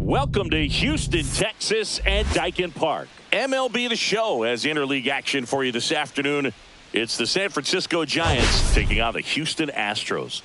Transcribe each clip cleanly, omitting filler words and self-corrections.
Welcome to Houston, Texas and Daikin Park. MLB The Show has interleague action for you this afternoon. It's the San Francisco Giants taking on the Houston Astros.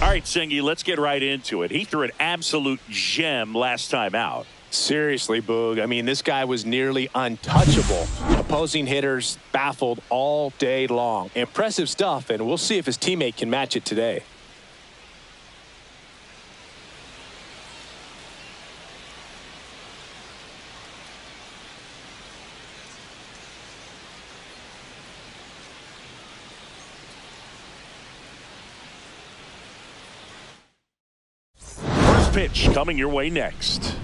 All right, Singy, let's get right into it. He threw an absolute gem last time out. Seriously, Boog. I mean, this guy was nearly untouchable. Opposing hitters baffled all day long. Impressive stuff, and we'll see if his teammate can match it today. Pitch coming your way next.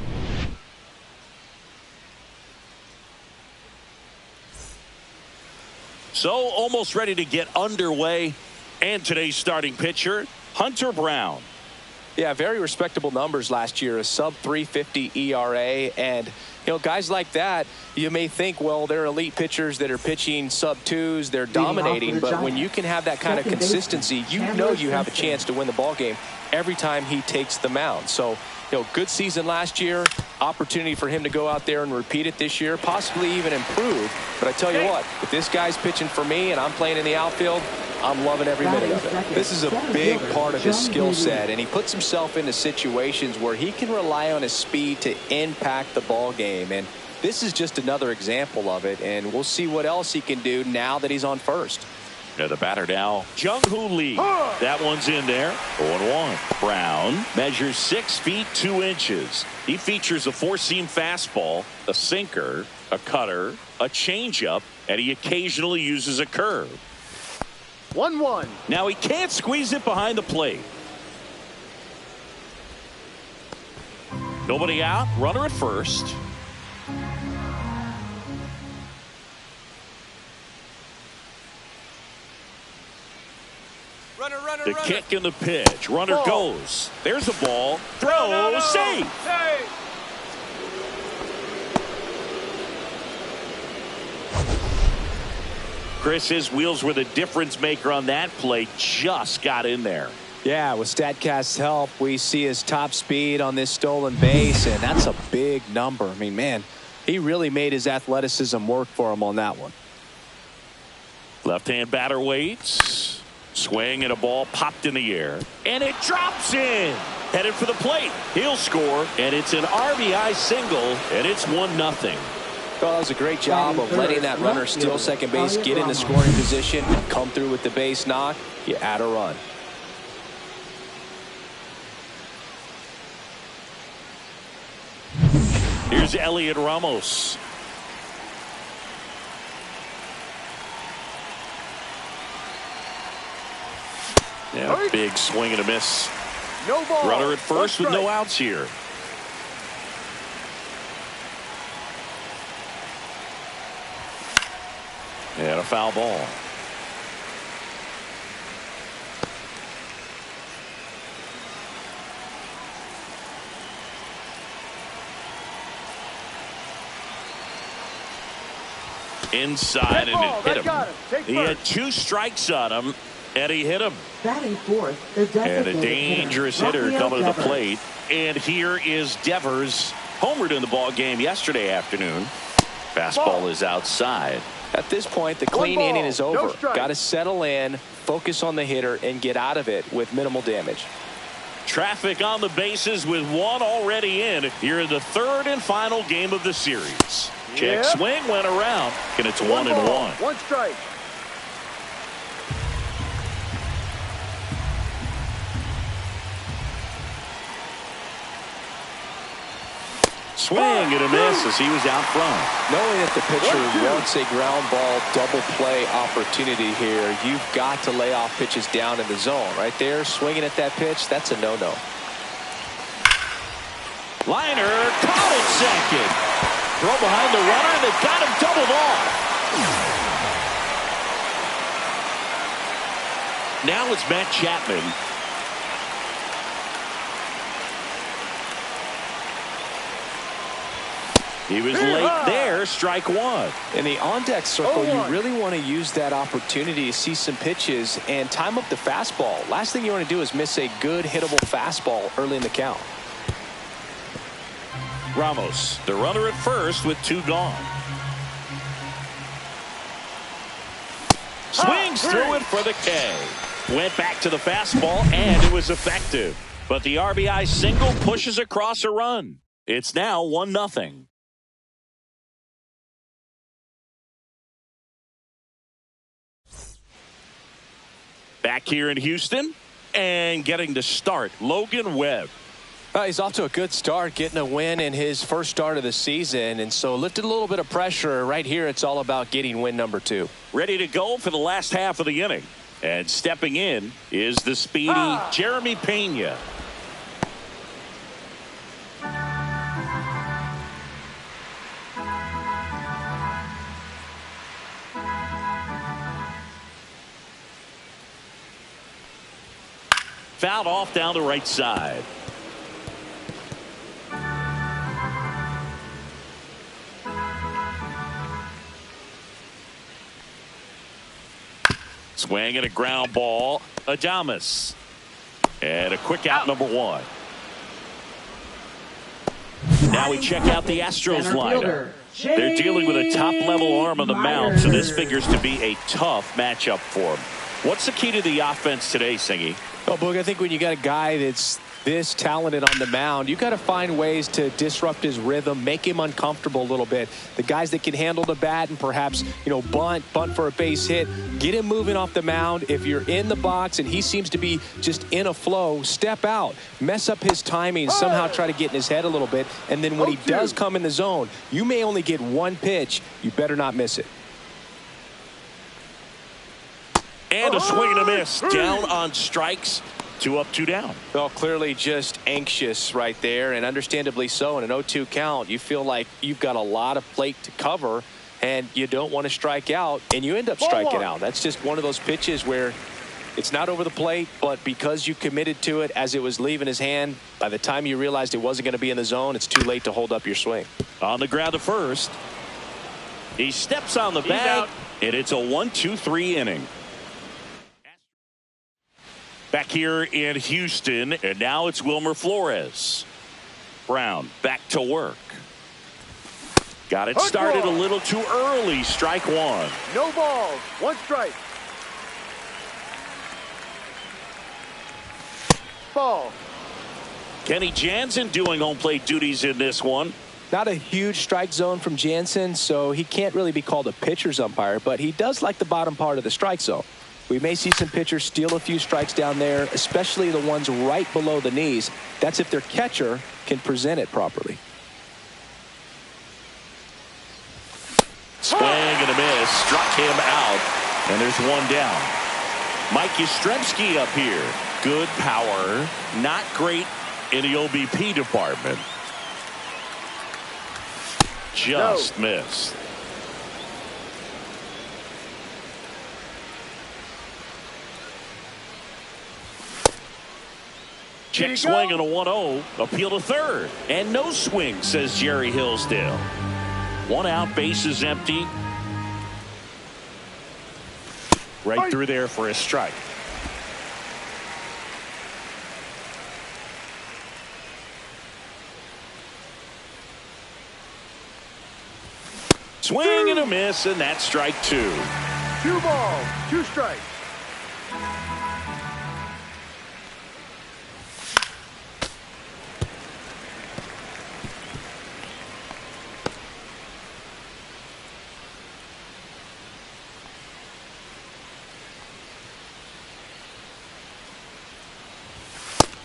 So almost ready to get underway, and today's starting pitcher, Hunter Brown. Yeah, very respectable numbers last year, a sub 350 ERA, and you know, guys like that, you may think, well, they're elite pitchers that are pitching sub twos, they're dominating, but when you can have that kind of consistency, you know you have a chance to win the ball game every time he takes the mound. So, you know, good season last year, opportunity for him to go out there and repeat it this year, possibly even improve. But I tell you what, if this guy's pitching for me and I'm playing in the outfield, I'm loving every minute of it. This is a big part of his skill set, and he puts himself into situations where he can rely on his speed to impact the ball game. And this is just another example of it, and we'll see what else he can do now that he's on first. Yeah, the batter now, Jung-Hoo Lee. That one's in there. 0-1. Brown measures 6 feet 2 inches. He features a four-seam fastball, a sinker, a cutter, a changeup, and he occasionally uses a curve. 1-1. Now he can't squeeze it behind the plate. Nobody out. Runner at first. The kick and the pitch. Runner goes. There's a ball. Throw. Save. Chris, his wheels were the difference maker on that play. Just got in there. Yeah, with StatCast's help, we see his top speed on this stolen base, and that's a big number. I mean, man, he really made his athleticism work for him on that one. Left-hand batter waits. Swing and a ball popped in the air. And it drops in. Headed for the plate. He'll score. And it's an RBI single. And it's 1-0. Well, that was a great job of letting that runner steal second base, get in the scoring position, come through with the base knock. You add a run. Here's Elliot Ramos. Yeah, big swing and a miss. No ball. Runner at first with no outs here. And a foul ball. Inside, and it hit him. He had 2 strikes on him, and he hit him. Batting fourth, the and a dangerous hitter coming to the plate. And here is Devers, homered in the ball game yesterday afternoon. Fastball is outside. At this point, the clean inning is over. Got to settle in, focus on the hitter, and get out of it with minimal damage. Traffic on the bases with one already in here in the third and final game of the series. Check swing went around, and it's 1-1. 1 strike. Swing and a miss as he was out front. Knowing that the pitcher wants a ground ball double play opportunity here, you've got to lay off pitches down in the zone. Right there, swinging at that pitch, that's a no-no. Liner caught at second. Throw behind the runner, and they've got him doubled off. Now it's Matt Chapman. He was late there, strike one. In the on-deck circle, you really want to use that opportunity to see some pitches and time up the fastball. Last thing you want to do is miss a good hittable fastball early in the count. Ramos, the runner at first with two gone. Swings through it for the K. Went back to the fastball, and it was effective. But the RBI single pushes across a run. It's now 1-0. Back here in Houston, and getting to start, Logan Webb. He's off to a good start, getting a win in his first start of the season, and so lifted a little bit of pressure. Right here, it's all about getting win number 2. Ready to go for the last half of the inning. And stepping in is the speedy Jeremy Pena. Fouled off down the right side. Swing and a ground ball. Adames. And a quick out, number 1. Now we check out the Astros lineup. They're dealing with a top-level arm on the mound, so this figures to be a tough matchup for them. What's the key to the offense today, Singy? Well, Boog, I think when you got a guy that's this talented on the mound, you got to find ways to disrupt his rhythm, make him uncomfortable a little bit. The guys that can handle the bat and perhaps, bunt for a base hit, get him moving off the mound. If you're in the box and he seems to be just in a flow, step out, mess up his timing, somehow try to get in his head a little bit. And then when he does come in the zone, you may only get one pitch. You better not miss it. And a swing and a miss. Down on strikes. 2 up, 2 down. Well, clearly just anxious right there, and understandably so. In an 0-2 count, you feel like you've got a lot of plate to cover, and you don't want to strike out, and you end up striking out. That's just one of those pitches where it's not over the plate, but because you committed to it as it was leaving his hand, by the time you realized it wasn't going to be in the zone, it's too late to hold up your swing. On the ground to first. He steps on the bag, and it's a 1-2-3 inning. Back here in Houston, and now it's Wilmer Flores. Brown back to work. Got it started a little too early. Strike 1. No balls. 1 strike. Ball. Kenny Jansen doing home plate duties in this one. Not a huge strike zone from Jansen, so he can't really be called a pitcher's umpire, but he does like the bottom part of the strike zone. We may see some pitchers steal a few strikes down there, especially the ones right below the knees. That's if their catcher can present it properly. Swing and a miss. Struck him out. And there's 1 down. Mike Yastrzemski up here. Good power. Not great in the OBP department. Just missed. Check swing and a 1-0. Appeal to third. And no swing, says Jerry Hillsdale. 1 out, bases empty. Right through there for a strike. Swing and a miss, and that's strike 2. 2 balls, 2 strikes.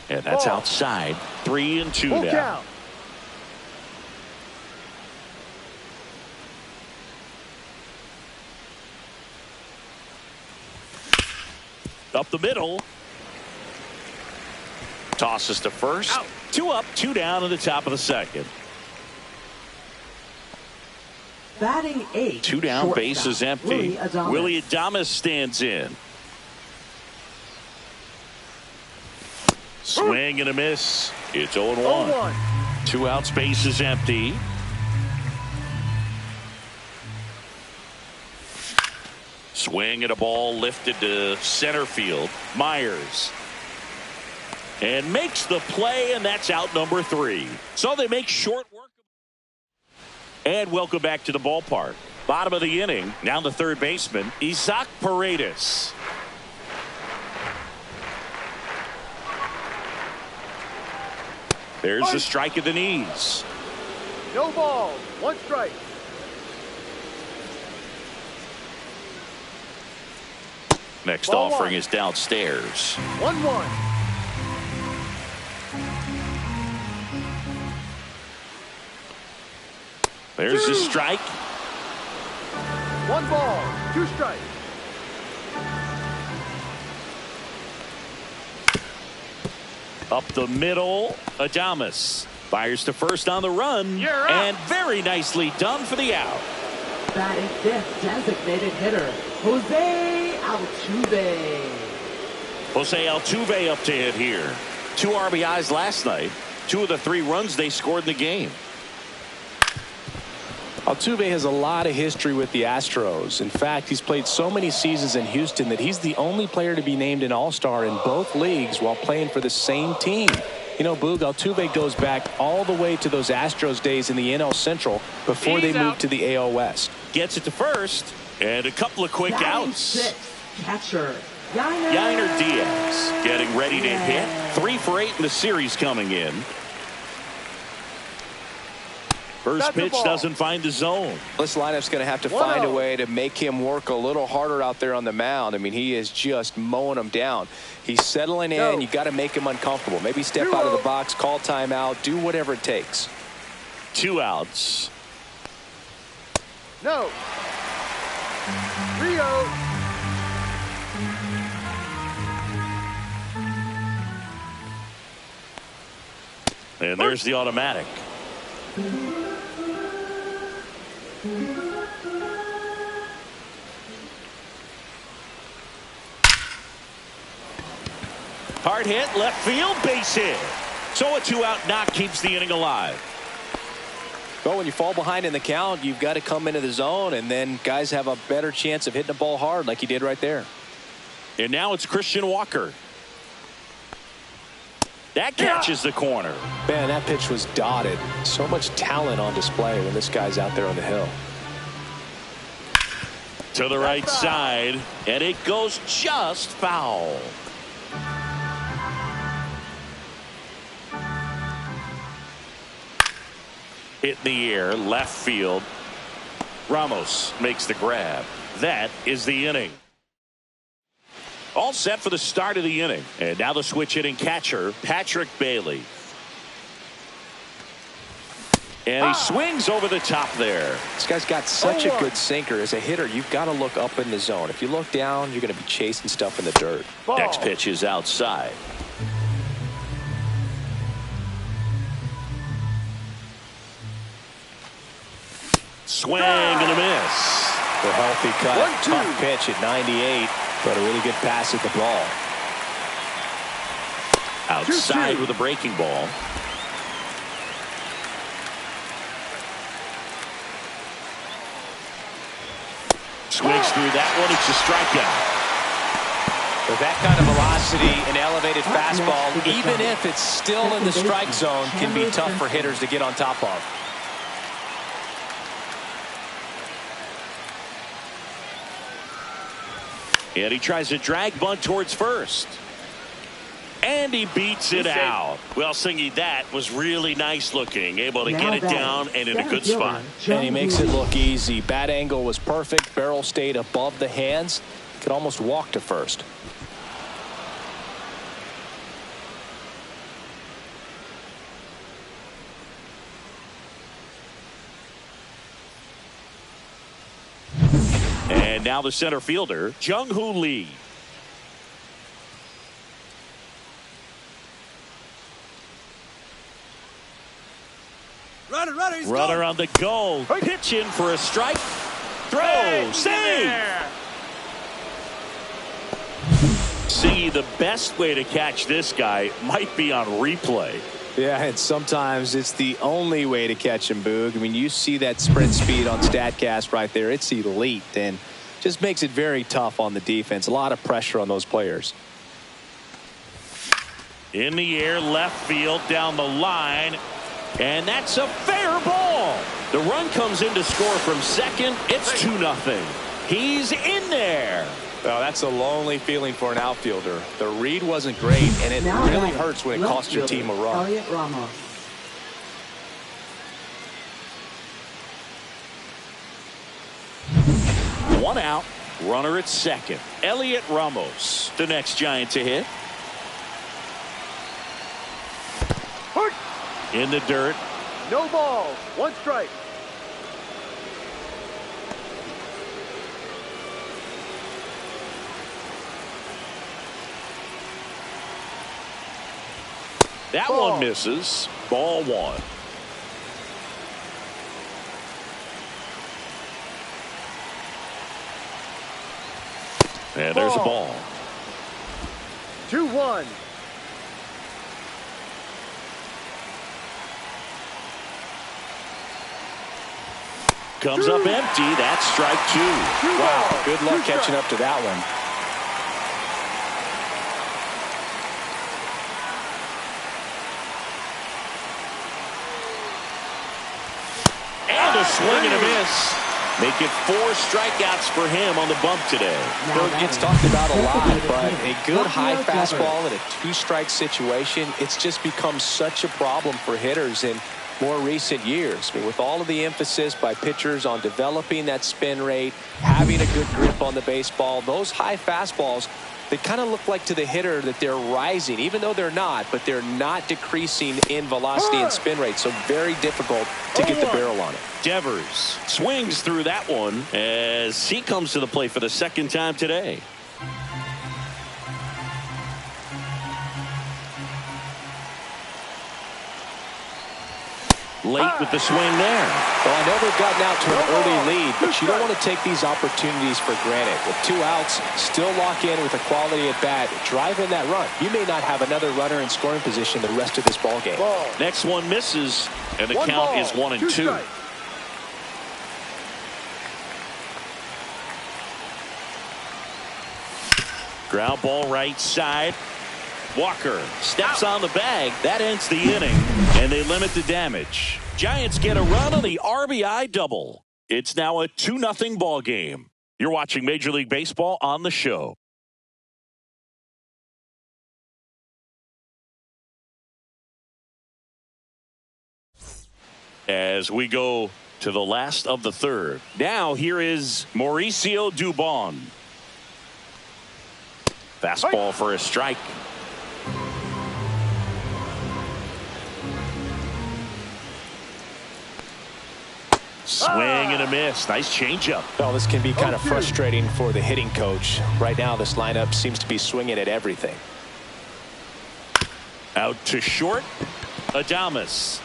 And that's outside. 3-2 now. Count. Up the middle. Tosses to first. Out. 2 up, 2 down in the top of the second. Batting 8. 2 down, bases empty. Willie Adames stands in. Swing and a miss. It's 0-1. 0-1. 2 out, space is empty. Swing at a ball lifted to center field. Myers. And makes the play, and that's out number 3. So they make short work. And welcome back to the ballpark. Bottom of the inning. Now the third baseman, Isaac Paredes. There's the strike at the knees. No ball. 1 strike. Next Ball offering 1. is downstairs. 1-1. There's the strike. 1 ball. 2 strikes. Up the middle, Adames fires to first on the run, and very nicely done for the out. Batting fifth, designated hitter, Jose Altuve. Jose Altuve up to hit here. 2 RBIs last night. 2 of the 3 runs they scored in the game. Altuve has a lot of history with the Astros. In fact, he's played so many seasons in Houston that he's the only player to be named an All-Star in both leagues while playing for the same team. You know, Boog, Altuve goes back all the way to those Astros days in the NL Central before they moved to the AL West. Gets it to first, and a couple of quick Batting outs. sixth, catcher, Yainer Diaz getting ready to hit. 3 for 8 in the series coming in. First pitch doesn't find the zone. This lineup's going to have to find a way to make him work a little harder out there on the mound. I mean, he is just mowing them down. He's settling in. You got to make him uncomfortable. Maybe step out of the box, call timeout, do whatever it takes. 2 outs. No. Rio. And there's the automatic. Hard hit, left field, base hit. So a 2-out knock keeps the inning alive. Well, when you fall behind in the count, you've got to come into the zone, and then guys have a better chance of hitting the ball hard like he did right there. And now it's Christian Walker. That catches the corner. Man, that pitch was dotted. So much talent on display when this guy's out there on the hill. To the right side, and it goes just foul. Hit in the air, left field. Ramos makes the grab. That is the inning. All set for the start of the inning. And now the switch hitting catcher, Patrick Bailey. And he swings over the top there. This guy's got such a good sinker. As a hitter, you've got to look up in the zone. If you look down, you're going to be chasing stuff in the dirt. Next pitch is outside. Swing and a miss. The healthy cut. Tough pitch at 98, but a really good pass at the ball. Outside with a breaking ball. Swings through that one. It's a strikeout. With that kind of velocity, an elevated fastball, even if it's still in the strike zone, can be tough for hitters to get on top of. And he tries to drag bunt towards first. And he beats it out. Well, Singy, that was really nice looking. Able to get it down and in a good spot. And he makes it look easy. Bat angle was perfect. Barrel stayed above the hands. Could almost walk to first. And now the center fielder, Jung-Hoo Lee. Runner on the go. Pitch in for a strike. Throw. Save. Siggy, the best way to catch this guy might be on replay. Yeah, and sometimes it's the only way to catch him, Boog. I mean, you see that sprint speed on StatCast right there. It's elite and just makes it very tough on the defense. A lot of pressure on those players. In the air, left field, down the line. And that's a fair ball. The run comes in to score from second. It's 2-0. He's in there. Well, that's a lonely feeling for an outfielder. The read wasn't great, and it really hurts when it costs your team a run. Elliot Ramos. One out. Runner at second. Elliot Ramos, the next Giant to hit. In the dirt. No ball. 1 strike. That Ball. one misses. Ball 1. And there's a ball. 2-1. Comes up empty. That's strike 2. Wow, good luck catching up to that one. And a swing and a miss. Make it 4 strikeouts for him on the bump today. It gets talked about a lot, but a good high fastball in a 2-strike situation, it's just become such a problem for hitters in more recent years. I mean, with all of the emphasis by pitchers on developing that spin rate, having a good grip on the baseball, those high fastballs, they kind of look like to the hitter that they're rising, even though they're not, but they're not decreasing in velocity and spin rate. So very difficult to get the barrel on it. Devers swings through that one as he comes to the plate for the second time today. Late with the swing there. Well, I know they've gotten out to an early lead, but you don't want to take these opportunities for granted. With 2 outs, still lock in with a quality at bat, drive in that run. You may not have another runner in scoring position the rest of this ball game. Next one misses, and the count is 1-2. Ground ball right side. Walker steps on the bag. That ends the inning, and they limit the damage. Giants get a run on the RBI double. It's now a 2-0 ball game. You're watching Major League Baseball on the show. As we go to the last of the third. Now here is Mauricio Dubon. Fastball for a strike. Swing and a miss. Nice changeup. Well, this can be kind of frustrating for the hitting coach. Right now, this lineup seems to be swinging at everything. Out to short. Adames.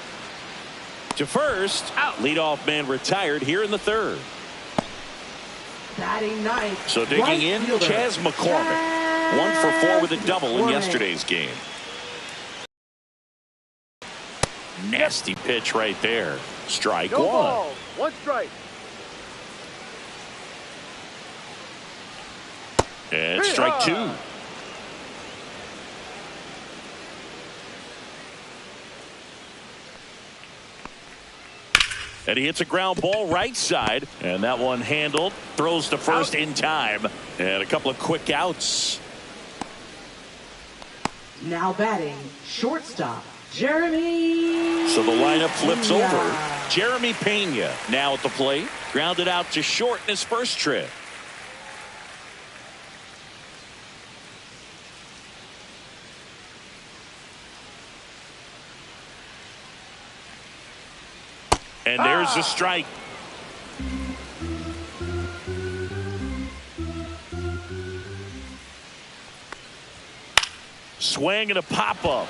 To first. Out. Leadoff man retired here in the third. Batting ninth. So digging right in, fielder, Chas McCormick. 1 for 4 with a double in yesterday's game. Nasty pitch right there. Strike 1. Ball. 1 strike. And strike 2. And he hits a ground ball right side. And that one handled. Throws to first in time. And a couple of quick outs. Now batting shortstop, Jeremy. So the lineup flips over. Jeremy Pena now at the plate. Grounded out to short in his first trip. And there's the strike. Swing and a pop-up.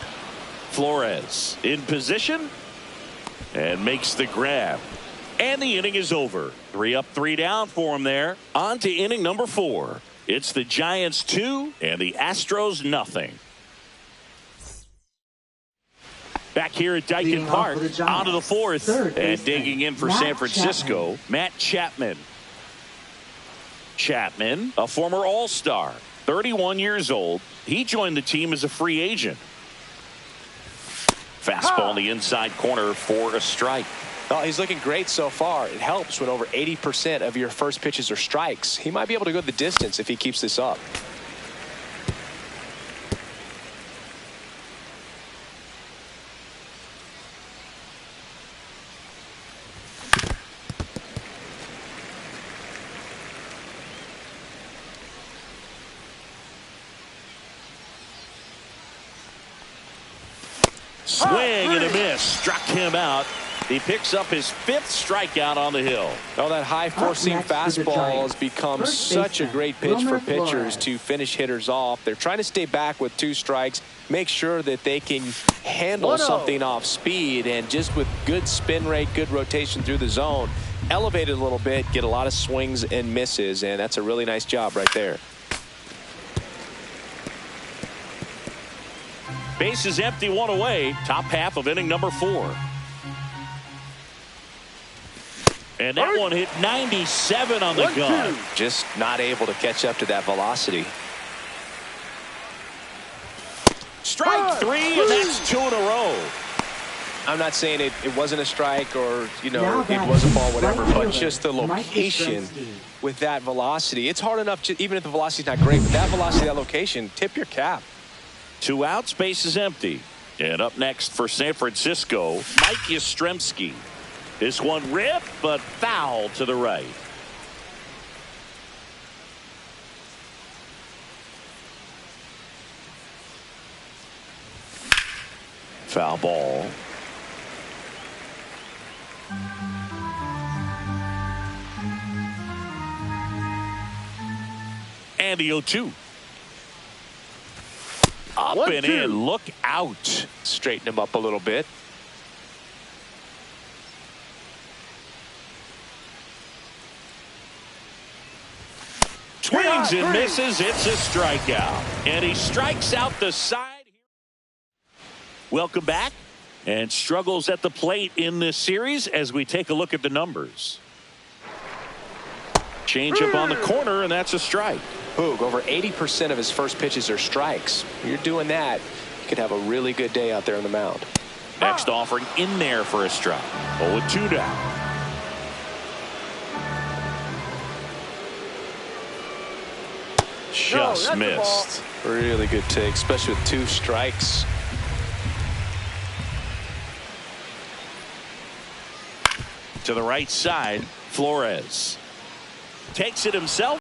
Flores in position and makes the grab. And the inning is over. 3 up, 3 down for him there. On to inning number 4. It's the Giants 2 and the Astros nothing. Back here at Dyken Park, on to the fourth, and digging in for San Francisco, Matt Chapman. Chapman, a former All-Star, 31 years old. He joined the team as a free agent. Fastball in the inside corner for a strike. Oh, he's looking great so far. It helps when over 80% of your first pitches are strikes. He might be able to go the distance if he keeps this up. Swing and a miss. Struck him out. He picks up his 5th strikeout on the hill. Oh, that high four-seam fastball has become such a great pitch for pitchers to finish hitters off. They're trying to stay back with 2 strikes, make sure that they can handle something off speed, and just with good spin rate, good rotation through the zone, elevate it a little bit, get a lot of swings and misses, and that's a really nice job right there. Base is empty, 1 away. Top half of inning number 4. And that one hit 97 on the gun. Just not able to catch up to that velocity. Strike 3, and that's 2 in a row. I'm not saying it wasn't a strike or, it was a ball, whatever, but just the location with that velocity. It's hard enough, even if the velocity's not great, but that velocity, that location, tip your cap. 2 outs, base is empty. And up next for San Francisco, Mike Yastrzemski. This one ripped, but foul to the right. Foul ball. And the 0-2. Up and in. Look out. Straighten him up a little bit. Swings and misses. It's a strikeout. And he strikes out the side. Welcome back. And struggles at the plate in this series as we take a look at the numbers. Change up on the corner, and that's a strike. Boog, over 80% of his first pitches are strikes. When you're doing that, you could have a really good day out there on the mound. Next offering in there for a strike. 0-2 down. Just missed. Really good take, especially with 2 strikes. To the right side, Flores takes it himself.